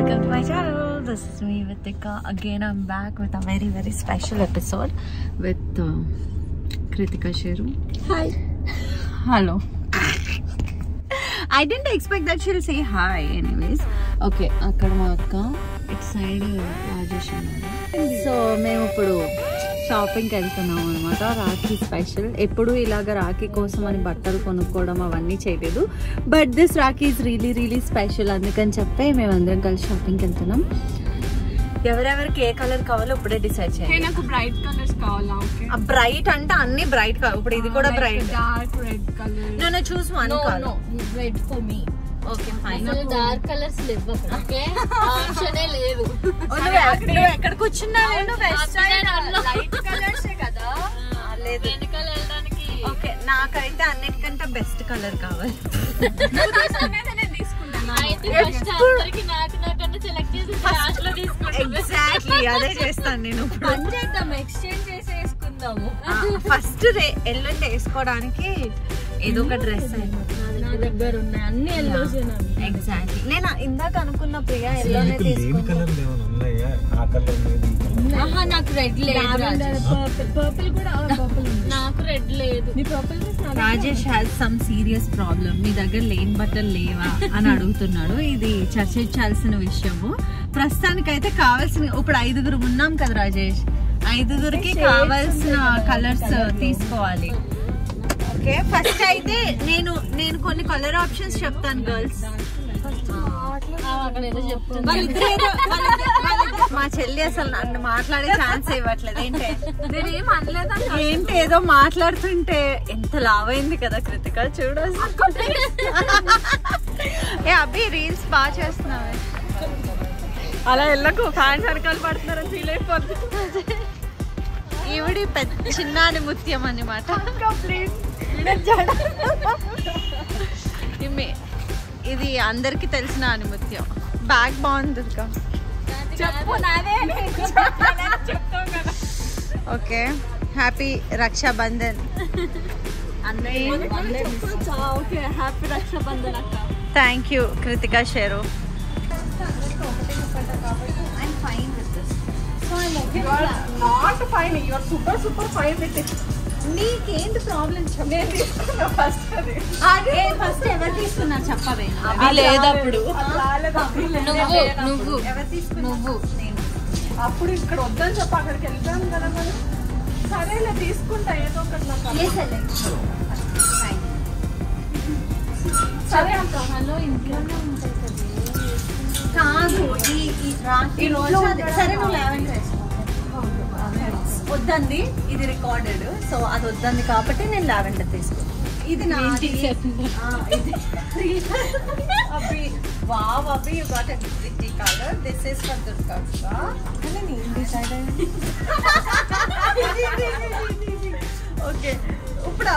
Welcome to my channel. This is me Vitika. Again I'm back with a very special episode with Kritika Sheru. Hi. Hello. I didn't expect that she'll say hi anyways. Okay, akkada ma akka it side Rajesh unnadu. So మేము ఇప్పుడు shopping కి వెళ్తున్నాం అన్నమాట. Rakhi special. ఎప్పుడు ఇలాగ రాఖీ కోసం అని బట్టలు కొనుక్కోవడం అవన్నీ చేయలేదు. But this Rakhi is really special. అందుకని చెప్పి మేము అందరం కలిసి షాపింగ్ కి వెళ్తున్నాం. ఎవరెవరికి ఏ కలర్ కావాలో ఇప్పుడే డిసైడ్ చేయాలి. నాకు బ్రైట్ కలర్స్ కావాలా? ఓకే. బ్రైట్ అంటే అన్ని బ్రైట్ కావాలి. ఇప్పుడు ఇది కూడా bright. Dark red colour. No choose one colour. Red for me. Okay fine. Dark colours లేవు. ఓకే. ఆప్షనే లేదు. నువ్వు ఎక్కడ కూర్చున్నావు? వెస్ట్ సైడ్ లైట్ కలర్స్ కదా. లేదు వెనకాల వెళ్ళడానికి. ఓకే నాకైతే అన్నిటికంటే బెస్ట్ కలర్ కావాలి. ఎగ్జాక్ట్లీ అదే చేస్తాను నేను. ఎక్స్చేంజ్ చేసేసుకుందాము. ఫస్ట్ ఎల్లుండి వేసుకోవడానికి ఏదో ఒక డ్రెస్ దగ్గర ఉన్నాయి అన్ని ఎల్లోస్. ఎగ్జాక్ట్లీ నేను ఇందాక అనుకున్న ప్రియా ఎల్లోనే తీసుకుంటాను. నాకు రెడ్ లేదు. పర్పుల్ కూడా నాకు రెడ్ లేదు. Rajesh has some serious problem. మీ దగ్గర లేని బట్టలు లేవా అని అడుగుతున్నాడు. ఇది చర్చించాల్సిన విషయము. ప్రస్తుతానికైతే కావాల్సిన ఇప్పుడు 5గురు ఉన్నాం కదా రాజేష్. 5గురికి కావాల్సిన కలర్స్ తీసుకోవాలి. ఓకే ఫస్ట్ అయితే నేను కొన్ని కలర్ ఆప్షన్స్ చెప్తాను గర్ల్స్. మా చెల్లి అసలు నన్ను మాట్లాడే ఛాన్స్ ఇవ్వట్లేదు. ఏంటి ఏదో మాట్లాడుతుంటే ఎంత లావైంది కదా కృతిక. చూడు ఏ అబ్బి రీల్స్ బాగా చేస్తున్నావు. అలా వెళ్ళకు ఫ్యాన్ సర్కల్ పడుతున్నారని ఫీల్ అయిపోతుంది. ఈవిడి పెద్ద చిన్నాని ముత్యం అన్నమాట. ఇది అందరికి తెలిసిన ఆనిముత్యం. బ్యాగ్ బాగుంది. Okay happy Rakshabandhan. Thank you Kritika Sheru. నీకేంటి ప్రాబ్లం? ఫస్ట్ ఎవరు తీసుకున్నారు చెప్పవే. లేదప్పుడు నువ్వు అప్పుడు ఇక్కడ వద్దని చెప్పి అక్కడికి వెళ్తాం కదా మనం. సరేలే తీసుకుంటా ఏదో ఒకటి. సరే అక్క. హలో ఇంట్లోనే ఉంటాయి కాదు ఈ రోజు. సరే నువ్వు 11 వద్దంది. ఇది రికార్డెడ్ సో అది వద్దంది కాబట్టి నేను లావెండర్ తీసుకున్నాను. ఇది నా వావ్ అబ్బి you got a pretty colour. This is for Durga. నేను డిసైడ్ అయ్యింది. ఓకే ఇప్పుడు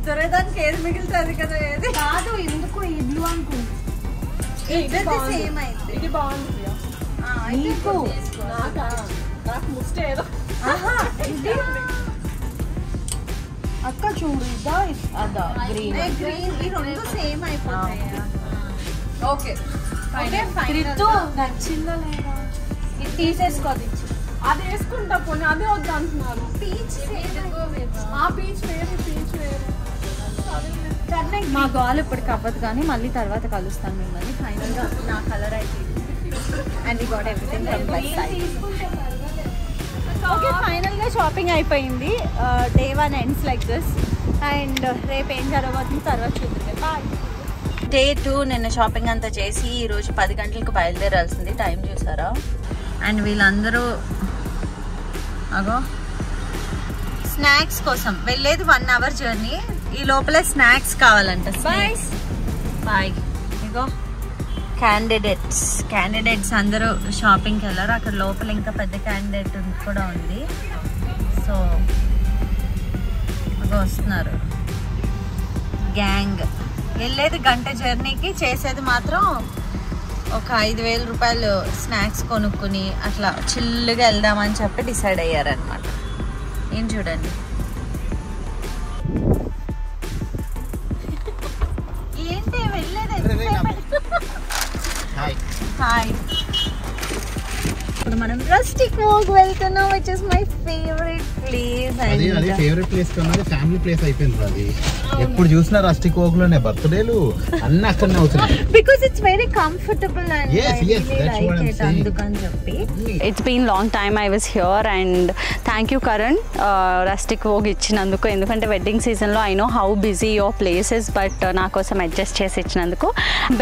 దొరేదానికి ఏది మిగులుతుంది కదా. ఏది కాదు ఎందుకు ఈ బ్లూ అనుకుంది. సేమ్ అయింది. ఇది బాగుంది. నాకు ముస్తే ఏదో అక్క చూడు ఇదా అదా గ్రీన్ ఈ రెండు సేమ్ అయిపోతాయి. ఓకే నచ్చిందా లేదా? ఇది తీసేసుకోది. అది వేసుకుంటా పోనీ. అదే వద్దు అంటున్నారు. పీచ్ పీచ్ వేరు. మా గోల్ ఇప్పటికి అవ్వదు కానీ మళ్ళీ తర్వాత కలుస్తాను మిమ్మల్ని. ఫైనల్ గా నా కలర్ అయితే and we got everything from by side. Okay final గా షాపింగ్ అయిపోయింది. Day 1 ends like this. And రేపు ఏం జరగబోతుంది తర్వాత చూద్దాం. బాయ్. డే 2 నిన్న షాపింగ్ అంతా చేసి ఈరోజు 10 గంటలకు బయలుదేరాల్సింది. టైం చూసారా? అండ్ వీళ్ళందరూ అగో స్నాక్స్ కోసం వెళ్ళేది. 1 అవర్ జర్నీ. ఈ లోపల స్నాక్స్ కావాలంట. బాయ్. ఇగో క్యాండిడేట్స్ అందరూ షాపింగ్కి వెళ్ళారు. అక్కడ లోపల ఇంకా పెద్ద క్యాండిడేట్ కూడా ఉంది. సో వస్తున్నారు గ్యాంగ్. వెళ్ళేది గంట జర్నీకి, చేసేది మాత్రం ఒక 5,000 రూపాయలు స్నాక్స్ కొనుక్కుని అట్లా చిల్లుగా వెళ్దామని చెప్పి డిసైడ్ అయ్యారనమాట. ఏం చూడండి ఏంటి వెళ్ళేది. హాయ్ ఇవాళ మనం రస్టిక్ వాక్ వెళ్తున్నాం, which is my favorite place. అది ఫేవరెట్ ప్లేస్ కన్నా ఫ్యామిలీ ప్లేస్ అయిపోయింది. అది ఎప్పుడు చూసినా రస్టిక్ వాక్ లోనే బర్త్డేలు అన్ని అక్కడనే అవుతున్నాయి. Because it's very comfortable and yes, I really that's what I'm like it. saying. అందుకని చెప్పి It's been long time I was here and thank you Karan rustic walk ఇచ్చినందుకు. ఎందుకంటే వెడ్డింగ్ సీజన్లో I know how busy your place is, but నా కోసం adjust చేసి ఇచ్చినందుకు.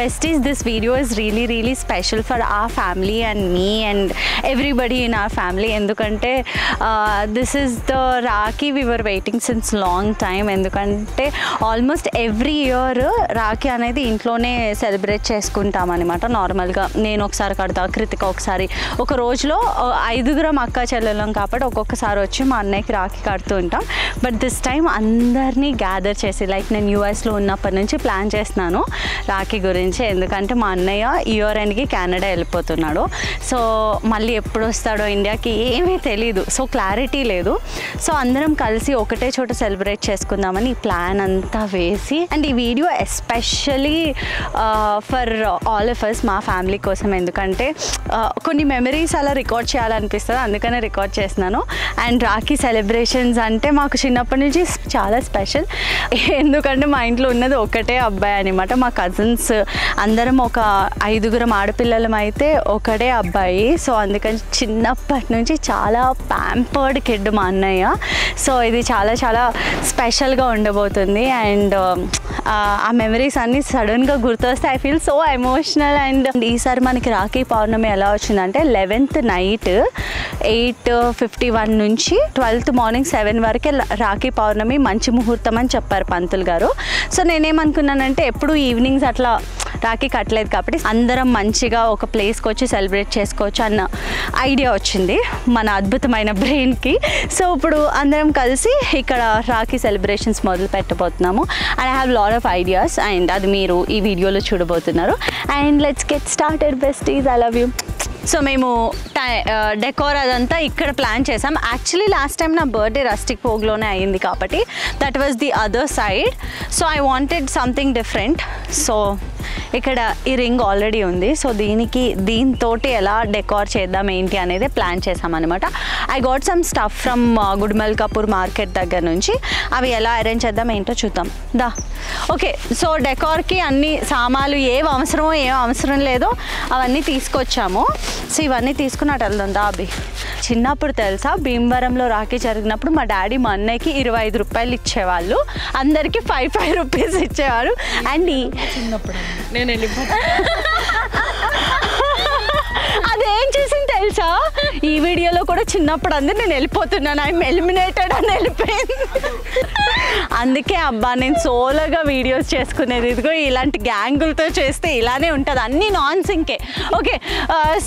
Besties, this video is really really special for our family and me and everybody in our family. ఎందుకంటే this is the Rakhi we were waiting since long time. ఎందుకంటే almost every year Rakhi అనేది ఇంట్లోనే celebrate చేసుకుంటాం అనమాట. నార్మల్గా నేను ఒకసారి కడతా, కృతిక ఒకసారి. ఒక రోజులో 5 అక్క చెల్లెలం కాబట్టి ఒక్కొక్కసారి వచ్చి మా అన్నయ్యకి రాఖీ కడుతూ ఉంటాం. బట్ దిస్ టైం అందరినీ గ్యాదర్ చేసి, లైక్ నేను యూఎస్లో ఉన్నప్పటి నుంచి ప్లాన్ చేస్తున్నాను రాఖీ గురించి. ఎందుకంటే మా అన్నయ్య ఇయర్ ఎండ్కి కెనడా వెళ్ళిపోతున్నాడు. సో మళ్ళీ ఎప్పుడు వస్తాడో ఇండియాకి ఏమీ తెలీదు, సో క్లారిటీ లేదు. సో అందరం కలిసి ఒకటే చోట సెలబ్రేట్ చేసుకుందామని ఈ ప్లాన్ అంతా వేసి, అండ్ ఈ video especially for all of us, మా ఫ్యామిలీ కోసం. ఎందుకంటే కొన్ని మెమరీస్ అలా రికార్డ్ చేయాలనిపిస్తుంది, అందుకనే రికార్డ్ చేస్తున్నాను. అండ్ రాఖీ సెలబ్రేషన్స్ అంటే మాకు చిన్నప్పటి నుంచి చాలా స్పెషల్. ఎందుకంటే మా ఇంట్లో ఉన్నది ఒకటే అబ్బాయి అనమాట. మా కజిన్స్ అందరం ఒక 5 ఆడపిల్లలం అయితే ఒకటే అబ్బాయి. సో అందుకని చిన్నప్పటి నుంచి చాలా ప్యాంపర్డ్ కిడ్ మా అన్నయ్య. సో ఇది చాలా చాలా స్పెషల్గా ఉండబోతుంది. అండ్ ఆ మెమరీస్ అన్నీ సడన్గా గుర్తొస్తే I feel so emotional. And ఈసారి మనకి రాఖీ పౌర్ణమి ఎలా వచ్చిందంటే 11th నైట్ 8:51 నుంచి 12th మార్నింగ్ 7 వరకే రాఖీ పౌర్ణమి మంచి ముహూర్తం అని చెప్పారు పంతులు గారు. సో నేనేమనుకున్నానంటే ఎప్పుడు ఈవినింగ్స్ అట్లా రాఖీ కట్టలేదు కాబట్టి అందరం మంచిగా ఒక ప్లేస్కి వచ్చి సెలబ్రేట్ చేసుకోవచ్చు అన్న ఐడియా వచ్చింది మన అద్భుతమైన బ్రెయిన్కి. సో ఇప్పుడు అందరం కలిసి ఇక్కడ రాఖీ సెలబ్రేషన్స్ మొదలు పెట్టబోతున్నాము. And I have lot of ideas and అది మీరు ఈ వీడియోలో చూడబోతున్నారు. And let's get started besties, I love you. So మేము డెకోర్ అదంతా ఇక్కడ ప్లాన్ చేసాం. యాక్చువల్లీ లాస్ట్ టైం నా బర్త్డే రస్టిక్ వాక్లోనే అయ్యింది కాబట్టి that was the other side. So I wanted something different. So ఇక్కడ ఈ రింగ్ ఆల్రెడీ ఉంది. సో దీంతో ఎలా డెకోర్ చేద్దాం ఏంటి అనేది ప్లాన్ చేసామన్నమాట. I got some stuff from Gudimalkapur market దగ్గర నుంచి. అవి ఎలా అరేంజ్ చేద్దాం ఏంటో చూద్దాం దా. ఓకే, సో డెకోర్కి అన్ని సామాన్లు ఏం అవసరం లేదో అవన్నీ తీసుకొచ్చాము. సో ఇవన్నీ తీసుకున్నట్టు వెళ్దాం దా. అవి చిన్నప్పుడు తెలుసా, భీమవరంలో రాఖీ జరిగినప్పుడు మా డాడీ మా అన్నయ్యకి 25 రూపాయలు ఇచ్చేవాళ్ళు, అందరికీ 5 రూపీస్ ఇచ్చేవారు. అండ్ చిన్నప్పుడు నేను వెళ్ళిపోతా. అదేం చేసింది తెలుసా, ఈ వీడియోలో కూడా చిన్నప్పుడు అందరు నేను వెళ్ళిపోతున్నాను, ఐఎమ్ ఎలిమినేటెడ్ అని వెళ్ళిపోయింది. అందుకే అబ్బా నేను సోలోగా వీడియోస్ చేసుకునేది. ఇదిగో ఇలాంటి గ్యాంగులతో చేస్తే ఇలానే ఉంటుంది, అన్నీ నాన్ సింకే. ఓకే,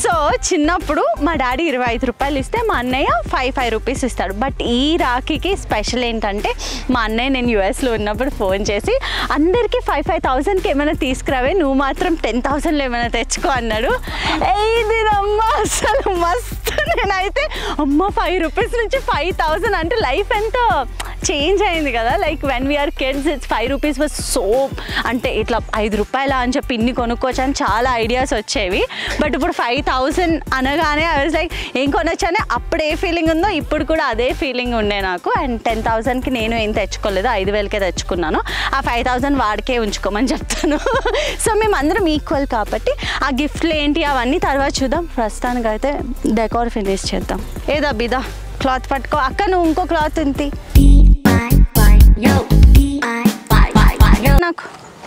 సో చిన్నప్పుడు మా డాడీ 25 రూపాయలు ఇస్తే మా అన్నయ్య 5 రూపీస్ ఇస్తాడు. బట్ ఈ రాఖీకి స్పెషల్ ఏంటంటే మా అన్నయ్య నేను యూఎస్లో ఉన్నప్పుడు ఫోన్ చేసి అందరికీ 5,000కి ఏమైనా తీసుకురావే, నువ్వు మాత్రం 10,000లో ఏమైనా తెచ్చుకో అన్నాడు. ఇది అమ్మా అసలు మస్తు. నేనైతే అమ్మ 5 రూపీస్ నుంచి 5,000 అంటే లైఫ్ ఎంత చేంజ్ అయింది కదా. Like when we are kids it's 5 rupees was so, అంటే ఇట్లా 5 రూపాయలా అని చెప్పి ఇన్ని కొనుక్కోవచ్చు అని చాలా ఐడియాస్ వచ్చేవి. బట్ ఇప్పుడు 5,000 అనగానే ఐ వాజ్ లైక్ ఏం కొనొచ్చని అప్పుడు ఏ ఫీలింగ్ ఉందో ఇప్పుడు కూడా అదే ఫీలింగ్ ఉండే నాకు. అండ్ 10,000కి నేను ఏం తెచ్చుకోలేదు, 5,000కే తెచ్చుకున్నాను. ఆ 5,000 వాడికే ఉంచుకోమని చెప్తాను. సో మేము అందరం ఈక్వల్ కాబట్టి ఆ గిఫ్ట్లు ఏంటి అవన్నీ తర్వాత చూద్దాం. ప్రస్తుతానికి అయితే డెకోర్ ఫినిష్ చేద్దాం. ఏదా బిదా క్లాత్ పట్టుకో అక్క, నువ్వు ఇంకో క్లాత్ ఇంతి నాకు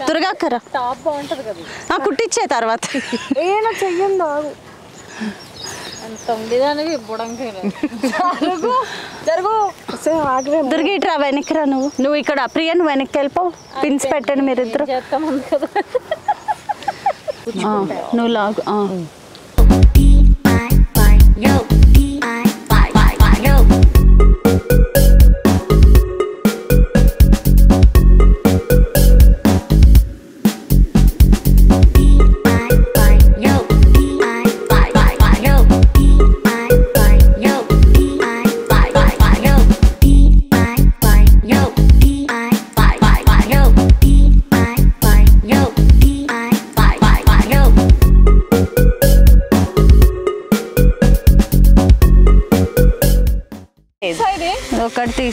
దుర్గాక్కర టాప్ బాగుంటది కదా, నాకు కుట్టించే తర్వాత ఏనా చెయ్యండి ఆగు. ఎంత ఉండేదానికి ఇవ్వడానికి జరుగు దుర్గిట్రా వెనక్కిరా. నువ్వు ఇక్కడ ప్రియ నువ్వు వెనక్కి వెళ్ళిపోవు, పిన్స్ పెట్టండి మీరిద్దరు. చేస్తామంది కదా, నువ్వు లాగు. అదొకటి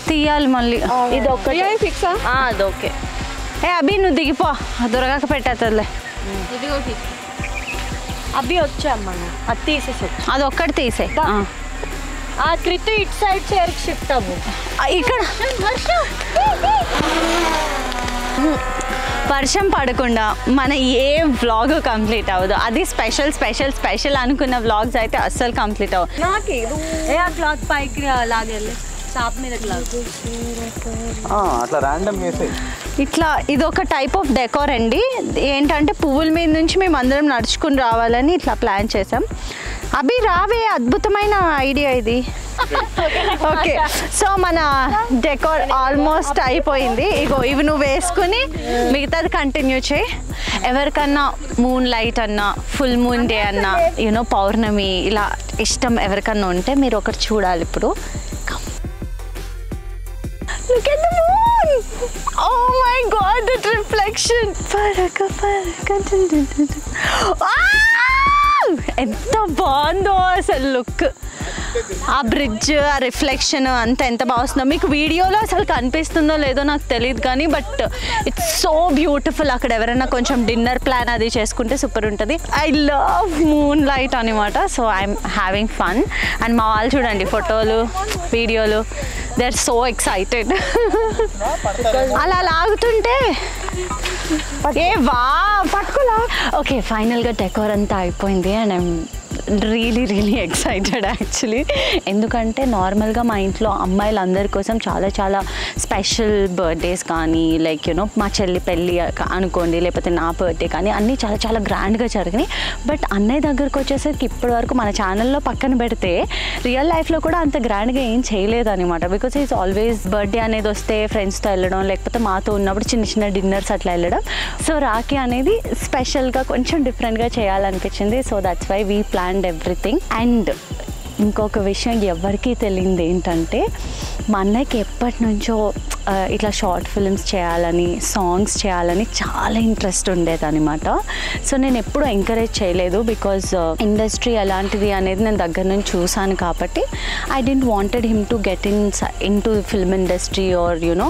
తీయాలి మళ్ళీ. ఇది ఒకటి ఫిక్సా? అది ఓకే. అభి నువ్వు దిగిపో, దొరకక పెట్టేస్తుందిలే. అవి వచ్చామ్మా, అది తీసేసి అదొక్కటి తీసే. క్రితు ఇటు సైడ్ చైర్కి షిఫ్ట్ అవ్వు. ఇక్కడ వర్షం పడకుండా మన ఏ వ్లాగ్ కంప్లీట్ అవ్వదు. అది స్పెషల్ స్పెషల్ స్పెషల్ అనుకున్న వ్లాగ్స్ అయితే అస్సలు కంప్లీట్ అవ్వదు. ఆ క్లాత్ పైకి లాగేళ్ళి షాప్ మీదకి లాగు. అట్లా ర్యాండమ్ చేసే ఇట్లా ఇది ఒక టైప్ ఆఫ్ డెకోర్ అండి. ఏంటంటే పువ్వుల మీద నుంచి మేము అందరం నడుచుకుని రావాలని ఇట్లా ప్లాన్ చేసాం. అభి రావే, అద్భుతమైన ఐడియా ఇది. ఓకే, సో మన డెకోర్ ఆల్మోస్ట్ అయిపోయింది. ఇగో ఇవి నువ్వు వేసుకుని మిగతాది కంటిన్యూ చేయి. ఎవరికన్నా మూన్ లైట్ అన్నా, ఫుల్ మూన్ డే అన్నా, యూనో పౌర్ణమి ఇలా ఇష్టం ఎవరికన్నా ఉంటే మీరు ఒకటి చూడాలి ఇప్పుడు. Look at the moon! Oh my God, that reflection! Paraka, paraka, dun, dun, dun, dun. ఎంత బాగుందో అసలు లుక్. ఆ బ్రిడ్జ్, ఆ రిఫ్లెక్షన్ అంతా ఎంత బాగా వస్తుందో. మీకు వీడియోలో అసలు కనిపిస్తుందో లేదో నాకు తెలియదు కానీ బట్ ఇట్స్ సో బ్యూటిఫుల్. అక్కడ ఎవరైనా కొంచెం డిన్నర్ ప్లాన్ అది చేసుకుంటే సూపర్ ఉంటుంది. ఐ లవ్ మూన్ లైట్ అనమాట. So I'm having fun. And మా వాళ్ళు చూడండి ఫోటోలు వీడియోలు, దే ఆర్ సో ఎక్సైటెడ్. అలా లాగుతుంటే ఏ వా పట్టుకోలా. ఓకే, ఫైనల్గా డెకోర్ అంతా అయిపోయింది and I'm really excited actually. ఎందుకంటే నార్మల్గా మా ఇంట్లో అమ్మాయిలందరి కోసం చాలా చాలా స్పెషల్ బర్త్డేస్ కానీ లైక్ యూనో మా చెల్లి పెళ్ళి అనుకోండి, లేకపోతే నా బర్త్డే కానీ అన్నీ చాలా చాలా గ్రాండ్గా జరిగినాయి. బట్ అన్నయ్య దగ్గరకు వచ్చేసరికి ఇప్పటి వరకు మన ఛానల్లో పక్కన పెడితే రియల్ లైఫ్లో కూడా అంత గ్రాండ్గా ఏం చేయలేదు అనమాట. బికాజ్ ఈజ్ ఆల్వేస్ బర్త్డే అనేది వస్తే ఫ్రెండ్స్తో వెళ్ళడం, లేకపోతే మాతో ఉన్నప్పుడు చిన్న చిన్న డిన్నర్స్ అట్లా వెళ్ళడం. సో రాఖీ అనేది స్పెషల్గా కొంచెం డిఫరెంట్గా చేయాలనిపించింది. So that's why we plan everything. And ఇంకొక విషయం ఎవరికీ తెలియదు ఏంటంటే మా అన్నయ్యకి ఎప్పటి నుంచో ఇట్లా షార్ట్ ఫిల్మ్స్ చేయాలని, సాంగ్స్ చేయాలని చాలా ఇంట్రెస్ట్ ఉండేదన్నమాట. సో నేను ఎప్పుడూ ఎంకరేజ్ చేయలేదు బికాజ్ ఇండస్ట్రీ ఎలాంటిది అనేది నేను దగ్గర నుంచి చూసాను కాబట్టి I didn't wanted him to get into film industry or you know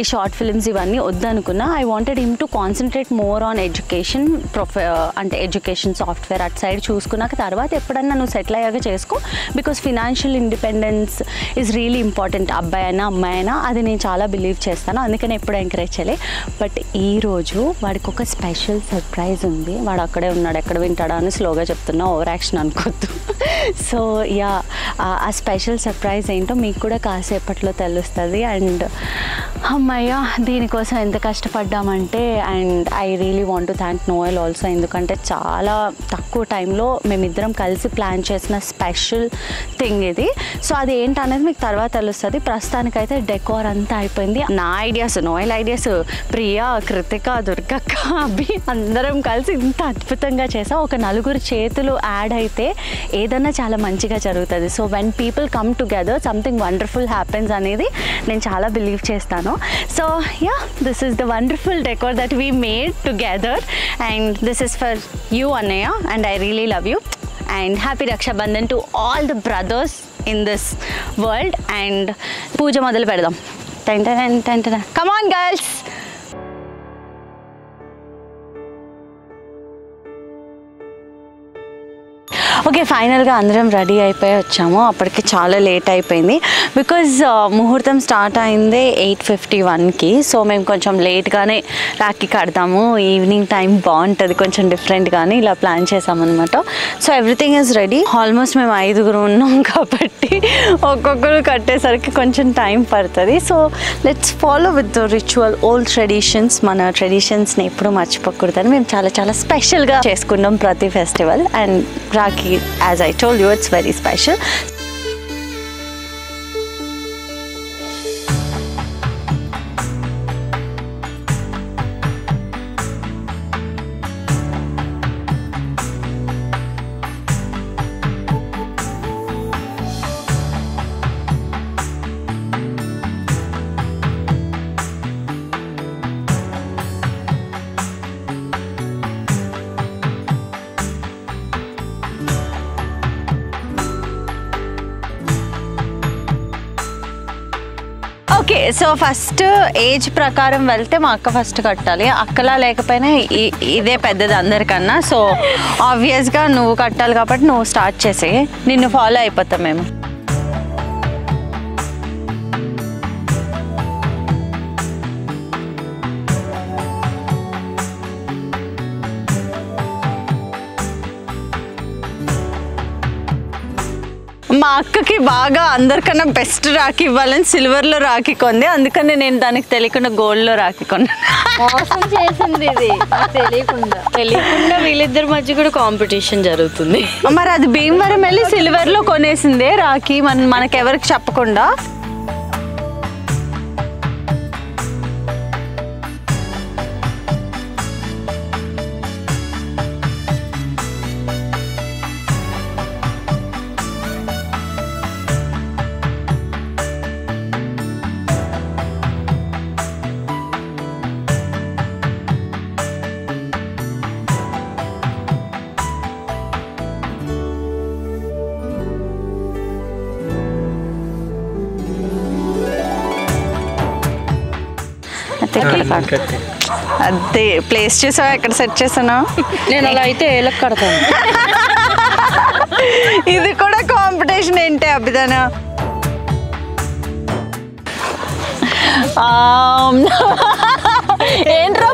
ఈ షార్ట్ ఫిల్మ్స్ ఇవన్నీ వద్దనుకున్నా. I wanted him to concentrate more on education, అంటే ఎడ్యుకేషన్ సాఫ్ట్వేర్ అటు సైడ్ చూసుకున్నాక తర్వాత ఎప్పుడన్నా నువ్వు సెటిల్ అయ్యాక చేసుకో. Because financial independence is really important. అబ్బాయి అయినా అమ్మాయి అయినా అది నేను చాలా బిలీవ్ చేస్తాను. అందుకని ఎప్పుడు ఎంకరేజ్ చేయలే. బట్ ఈరోజు వాడికి ఒక స్పెషల్ సర్ప్రైజ్ ఉంది. వాడు అక్కడే ఉన్నాడు, ఎక్కడ వింటాడా అని స్లోగా చెప్తున్నా, ఓవర్ యాక్షన్ అనుకోద్దు. సో యా, ఆ స్పెషల్ సర్ప్రైజ్ ఏంటో మీకు కూడా కాసేపట్లో తెలుస్తుంది. అండ్ అమ్మయ్య దీనికోసం ఎంత కష్టపడ్డామంటే, and I really want to thank Noel also. ఎందుకంటే చాలా తక్కువ టైంలో మేమిద్దరం కలిసి ప్లాన్ చేసిన స్పెషల్ థింగ్ ఇది. సో అది ఏంటనేది మీకు తర్వాత తెలుస్తుంది. ప్రస్తుతానికైతే డెకోర్ అంతా అయిపోయింది. నా ideas, Noel ideas, Priya, Kritika, దుర్గక్క, అభి అందరం కలిసి ఇంత అద్భుతంగా చేసాం. ఒక నలుగురు చేతులు యాడ్ అయితే ఏదన్నా చాలా మంచిగా జరుగుతుంది. So when people come together something wonderful happens అనేది నేను చాలా బిలీవ్ చేస్తాను. So yeah, this is the wonderful decor that we made together and this is for you అన్నయ్య and I really love you. And happy Raksha Bandhan to all the brothers in this world. And pooja modalu pedadam. Come on girls. Okay, ఫైనల్గా అందరం ready అయిపోయి వచ్చాము. అప్పటికి చాలా late అయిపోయింది because ముహూర్తం start అయింది 8:51కి. సో మేము కొంచెం లేట్గానే రాఖీ కడతాము, ఈవినింగ్ టైం బాగుంటుంది కొంచెం డిఫరెంట్గానే ఇలా ప్లాన్ చేసామన్నమాట. So everything is ready. Almost మేము 5గురు ఉన్నాం కాబట్టి ఒక్కొక్కరు కట్టేసరికి కొంచెం టైం పడుతుంది. So let's follow with the ritual old traditions. మన ట్రెడిషన్స్ని ఎప్పుడూ మర్చిపోకూడదని మేము చాలా చాలా స్పెషల్గా చేసుకున్నాం ప్రతి festival. And Rakhi, as I told you, it's very special. So first age ప్రకారం వెళ్తే మా అక్క ఫస్ట్ కట్టాలి. అక్కలా లేకపోయినా ఇదే పెద్దది అందరికన్నా. సో ఆబ్వియస్గా నువ్వు కట్టాలి కాబట్టి నువ్వు స్టార్ట్ చేసి నిన్ను ఫాలో అయిపోతాం మేము. మా అక్కకి బాగా అందరికన్నా బెస్ట్ రాఖీ ఇవ్వాలని సిల్వర్లో రాఖీ కొంది, అందుకని నేను దానికి తెలియకుండా గోల్డ్లో రాఖీ కొన్నా. మోసం చేసింది ఇది తెలియకుండా వీళ్ళిద్దరి మధ్య కూడా కాంపిటీషన్ జరుగుతుంది. మరి అది భీమవరం వెళ్ళి సిల్వర్లో కొనేసిందే రాఖీ మనకెవరికి చెప్పకుండా. అదే ప్లేస్ చేసావా, ఎక్కడ సెట్ చేసాను నేను అలా అయితే ఏలకు కడతాను. ఇది కూడా కాంపిటీషన్ ఏంటి అభిదాన? ఏంట్రా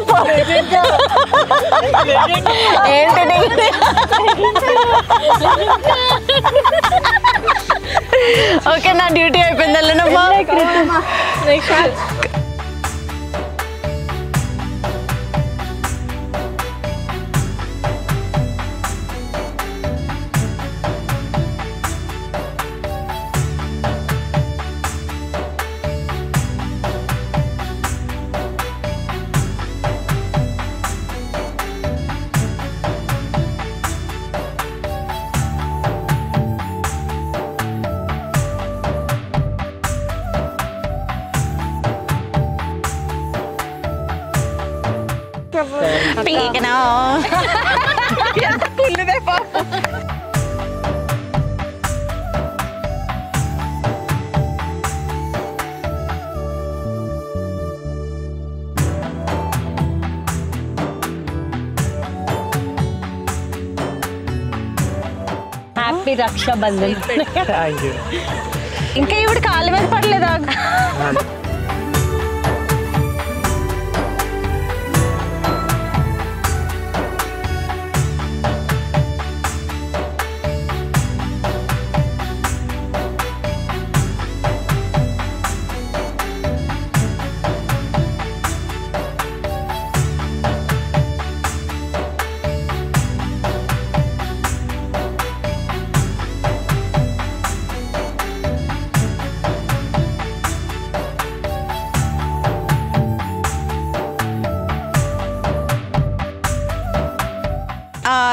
ఏంటి? ఓకే, నా డ్యూటీ అయిపోయింది. వెళ్ళనమ్మా. పీకనా పుల్లుదే పాపం. హ్యాపీ రక్షాబంధన్. ఇంకా ఇవిడ కాళ్ళ మీద పడలేదా?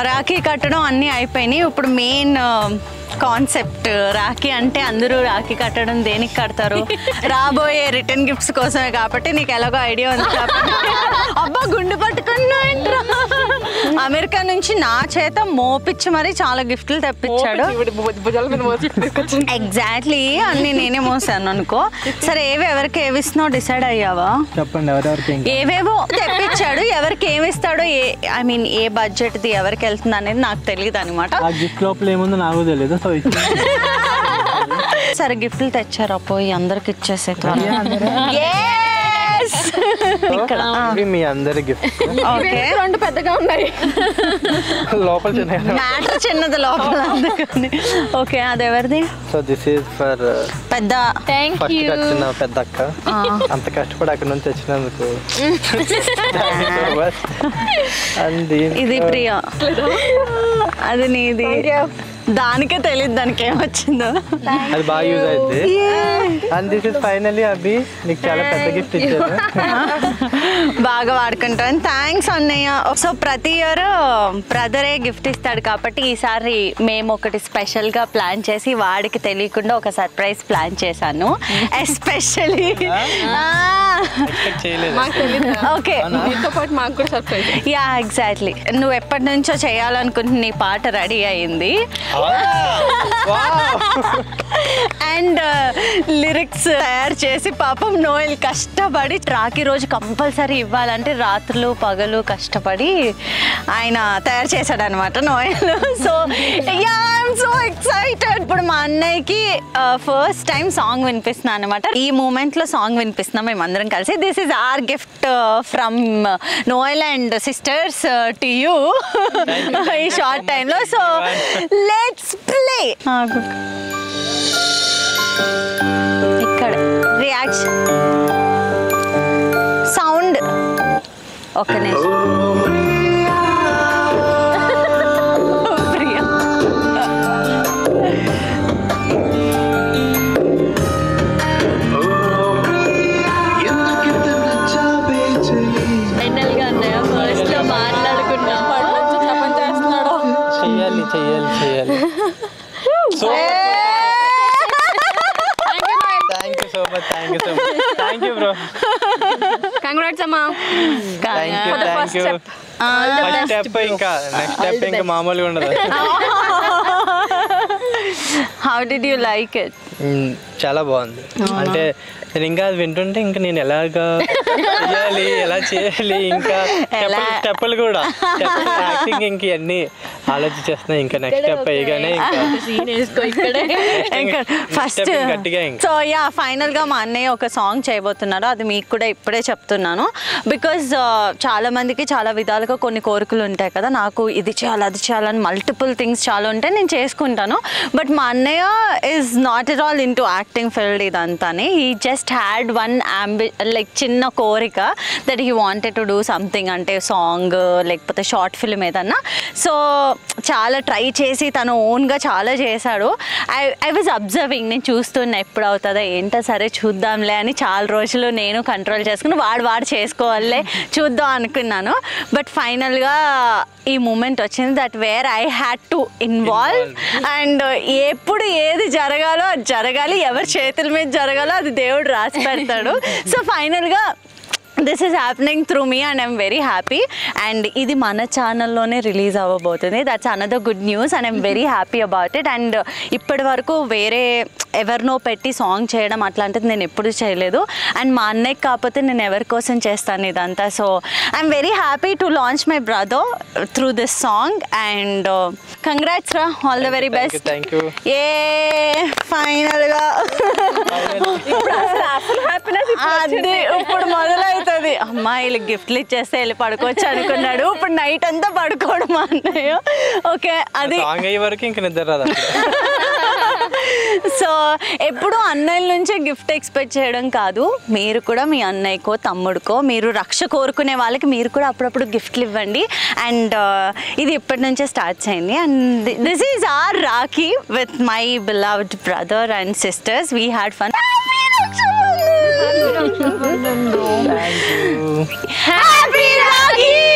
రాఖీ కట్టడం అన్నీ అయిపోయినాయి. ఇప్పుడు మెయిన్ కాన్సెప్ట్ రాఖీ అంటే అందరూ రాఖీ కట్టడం దేనికి కడతారు? రాబోయే రిటర్న్ గిఫ్ట్స్ కోసమే. కాబట్టి నీకు ఎలాగో ఐడియా ఉంది కాబట్టి. అబ్బా గుండు పట్టుకున్నా. అమెరికా నుంచి నా చేత మోపిచ్చి మరి చాలా గిఫ్ట్లు తెప్పించాడు. ఎగ్జాక్ట్లీ అన్ని నేనే మోసాను అనుకో. సరే ఎవరికి ఏవి ఇస్తున్నావు డిసైడ్ అయ్యావా? చెప్పండి. ఎవరెవరికి ఏవేవో తెప్పించాడు, ఎవరికి ఏమి ఇస్తాడో ఐ మీన్ ఏ బడ్జెట్ది ఎవరికి వెళ్తుంది అనేది నాకు తెలియదు అనమాట. ఆ గిఫ్ట్ లోపల ఏముందో నాకు తెలియదు. సరే గిఫ్ట్లు తెచ్చారా పోయి అందరికి ఇచ్చేసే మీ అందరి గిఫ్ట్. ఓకే, రెండు పెద్దగా ఉన్నాయి లోపల మ్యాటర్ చిన్నది లోపల. ఓకే, అది ఎవరిది? సో దిస్ ఈజ్ ఫర్ పెద్ద ఫస్ట్ వచ్చిన పెద్ద అక్క. అంత కష్టపడి అక్కడ నుంచి వచ్చినందుకు. ఇది ప్రియా, అది నీది. దానికే తెలియదు దానికి ఏమొచ్చిందో. అది బాగా యూజ్ అయింది. అండ్ దిస్ ఇస్ ఫైనలీ అభి, నీకు చాలా పెద్ద గిఫ్ట్ ఇచ్చాను. బాగా వాడుకుంటాను. థ్యాంక్స్ అన్నయ్య. సో ప్రతి ఇయర్ బ్రదరే గిఫ్ట్ ఇస్తాడు కాబట్టి ఈసారి మేము ఒకటి స్పెషల్గా ప్లాన్ చేసి వాడికి తెలియకుండా ఒక సర్ప్రైజ్ ప్లాన్ చేశాను. ఎస్పెషలీ ఓకే, మీతో పాటు మాకు కూడా సర్ప్రైజ్. Yeah exactly. నువ్వు ఎప్పటి నుంచో చేయాలనుకుంటున్న నీ పాట రెడీ అయింది అండ్ లిరిక్స్ తయారు చేసి పాపం నోయల్ కష్టపడి రాఖీ రోజు కంపల్సరీ ఇవ్వాలంటే రాత్రులు పగలు కష్టపడి ఆయన తయారు చేశాడు అనమాట Noel. So yeah I'm so excited. ఇప్పుడు మా అన్నయ్యకి ఫస్ట్ టైం సాంగ్ వినిపిస్తున్నాను అనమాట. ఈ మూమెంట్ లో సాంగ్ వినిపిస్తున్నాం మేమందరం కలిసి. This is our gift from Noel and sisters to you ఈ షార్ట్ టైమ్ లో. So let's play. ఇక్కడ రియాక్షన్ సౌండ్ ఓకే. ఫైనల్గా అన్నయ్య ఫస్ట్ లో మాట్లాడుకున్నాం. చెయ్యాలి thank you so much. Thank you bro. Congrats అమ్మా. Thank you. ఫస్ట్ స్టెప్ ఇంకా నెక్స్ట్ స్టెప్ ఇంకా మామూలుగా ఉండదు. How did you like it? చాలా బాగుంది. అంటే నేను ఇంకా అది వింటుంటే ఇంకా నేను ఎలా చేయాలి ఇంకా స్టెప్పులు కూడా యాక్టింగ్ ఇంక అన్ని ఆలోచించేస్తున్నాయి. ఇంకా నెక్స్ట్ స్టెప్ అయ్యగానే ఫస్ట్. సో యా ఫైనల్ గా మా అన్నయ్య ఒక సాంగ్ చేయబోతున్నారు. అది మీకు కూడా ఇప్పుడే చెప్తున్నాను. బికాజ్ చాలా మందికి చాలా విధాలుగా కొన్ని కోరికలు ఉంటాయి కదా. నాకు ఇది చేయాలి అది చేయాలని మల్టిపుల్ థింగ్స్ చాలా ఉంటాయి, నేను చేసుకుంటాను. బట్ మా అన్నయ్య is not at all into acting field ఇదంతానే. He just had one like చిన్న కోరిక that he wanted to do something, అంటే సాంగ్ లేకపోతే షార్ట్ ఫిల్మ్ ఏదన్నా. సో చాలా ట్రై చేసి తను ఓన్గా చాలా చేశాడు. ఐ వాజ్ అబ్జర్వింగ్, నేను చూస్తున్నా ఎప్పుడు అవుతుందా ఏంటో, సరే చూద్దాంలే అని చాలా రోజులు నేను కంట్రోల్ చేసుకుని వాడు చేసుకోవాలే చూద్దాం అనుకున్నాను. బట్ ఫైనల్గా ఈ మూమెంట్ వచ్చింది that where I had to involve. And ఎప్పుడు ఏది జరగాలో అది జరగాలి, ఎవరి చేతుల మీద జరగాలో అది దేవుడు రాసి పెడతాడు. సో ఫైనల్గా this is happening through me and I'm very happy. And ఇది మన ఛానల్లోనే రిలీజ్ అవ్వబోతుంది. That's another good news and I'm very happy about it. And ఇప్పటి వరకు వేరే ఎవరినో పెట్టి సాంగ్ చేయడం అట్లాంటిది నేను ఎప్పుడు చేయలేదు. అండ్ మా అన్నయ్యకి కాకపోతే నేను ఎవరి కోసం చేస్తాను ఇదంతా. So I'm very happy to launch my brother through this song. And congrats రా, ఆల్ ద వెరీ బెస్ట్. ఏ ఫైనల్గా అది ఇప్పుడు మొదలవుతుంది. అమ్మాయిలు గిఫ్ట్లు ఇచ్చేస్తే వెళ్ళి పడుకోవచ్చు అనుకున్నాడు. ఇప్పుడు నైట్ అంతా పడుకోవడం మా అన్నయ్య. ఓకే అది వరకు ఇంక నిద్ర రాదు. సో ఎప్పుడు అన్నయ్యల నుంచే గిఫ్ట్ ఎక్స్పెక్ట్ చేయడం కాదు, మీరు కూడా మీ అన్నయ్యకో తమ్ముడికో మీరు రక్ష కోరుకునే వాళ్ళకి మీరు కూడా అప్పుడప్పుడు గిఫ్ట్లు ఇవ్వండి. అండ్ ఇది ఇప్పటి నుంచే స్టార్ట్ చేయండి. And this is our Rakhi with my beloved brother and sisters. We had fun. Happy Rakhi!